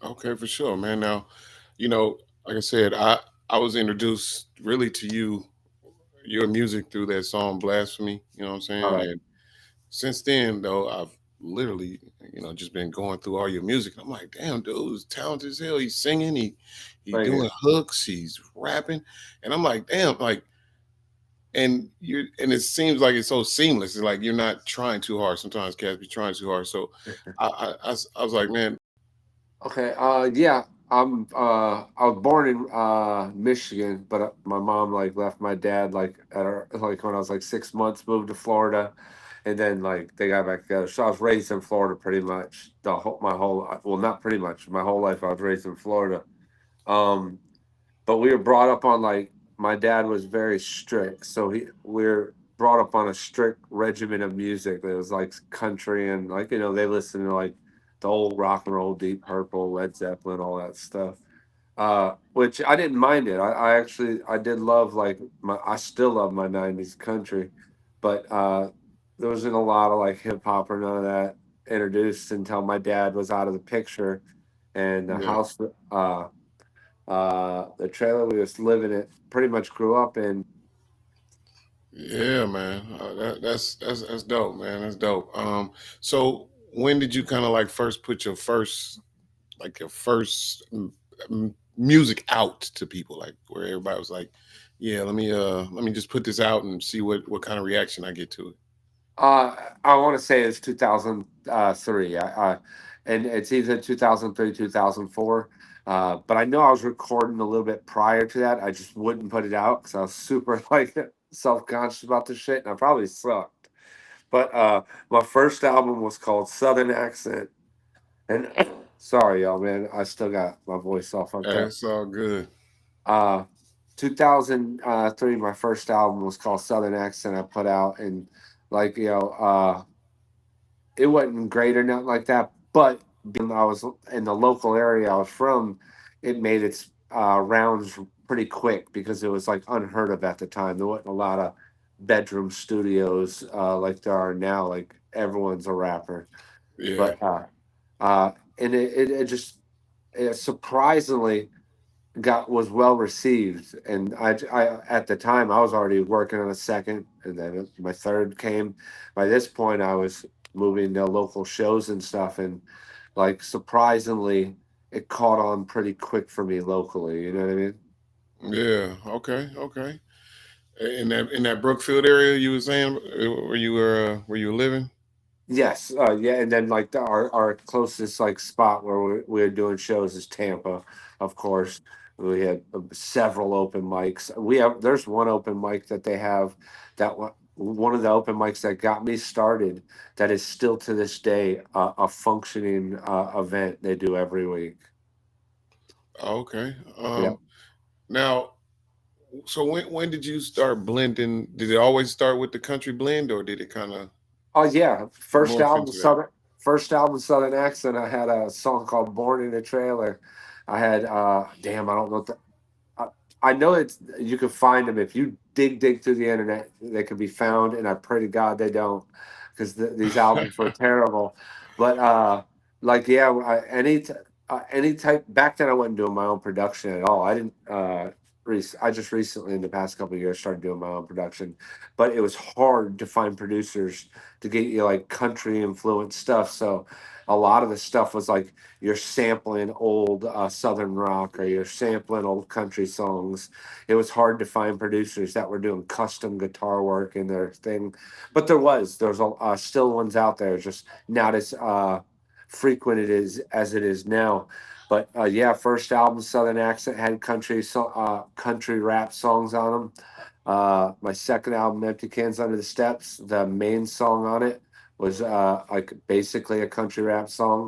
Okay, for sure, man. Now, you know, like I said, I was introduced really to your music through that song Blasphemy, you know what I'm All saying? right. And since then though, I've literally, just been going through all your music. I'm like, damn, dude is talented as hell. He's singing, he Thank you. doing hooks, he's rapping. And I'm like, damn, like and it seems like it's so seamless. It's like you're not trying too hard. Sometimes cats be trying too hard. So I was like, man, Okay. Yeah. I was born in Michigan, but my mom like left my dad like when I was like 6 months, moved to Florida, and then like they got back together. So I was raised in Florida pretty much my whole well, not pretty much my whole life. I was raised in Florida. Um, but we were brought up on like my dad was very strict, so we're brought up on a strict regimen of music. It was like country and like they listen to like the old rock and roll, Deep Purple, Led Zeppelin, all that stuff. Which I didn't mind it. I actually I did love like my I still love my '90s country, but there wasn't a lot of like hip hop or none of that introduced until my dad was out of the picture, and the yeah, house the trailer we was living in pretty much grew up in. yeah, man. That's dope, man. That's dope. So when did you kind of like first put your first music out to people, like where everybody was like, yeah, let me just put this out and see what kind of reaction I get to it. I want to say it's 2003. And it's either 2003, 2004. But I know I was recording a little bit prior to that. I just wouldn't put it out because I was super like self conscious about this shit, and I probably sucked. But my first album was called Southern Accent, and sorry, y'all, man, I still got my voice all fucked up. It's all good. Uh, 2003, my first album was called Southern Accent. I put out, and like it wasn't great or nothing like that. But being I was in the local area I was from, it made its rounds pretty quick because it was like unheard of at the time. There wasn't a lot of bedroom studios like there are now. Like everyone's a rapper, Yeah, but and it just surprisingly got was well received, and I at the time I was already working on a second, and then my third came. By this point I was moving to local shows and stuff, and like surprisingly it caught on pretty quick for me locally, you know what I mean? yeah. Okay, okay. In that Brookfield area, you were saying where you were living. Yes, yeah, and then like our closest like spot where we're doing shows is Tampa, of course. We had several open mics. We have there's one open mic that they have that one of the open mics that got me started that is still to this day a functioning event they do every week. Okay. Yeah. Now, so when did you start blending? Did it always start with the country blend, or did it kind of Oh yeah, morph into that? First album Southern Accent. I had a song called "Born in a Trailer." I had damn, I don't know. I, I know it's you can find them if you dig through the internet. They can be found, and I pray to God they don't, because these albums were terrible. But like yeah, any type back then I wasn't doing my own production at all. I didn't. I just recently in the past couple of years started doing my own production, but it was hard to find producers to get you like country influenced stuff. So a lot of the stuff was like you're sampling old southern rock or you're sampling old country songs. It was hard to find producers that were doing custom guitar work in their thing, but there's still ones out there, just not as frequent it is as it is now. But yeah, first album Southern Accent had country rap songs on them. My second album, Empty Cans Under the Steps, the main song on it was like basically a country rap song.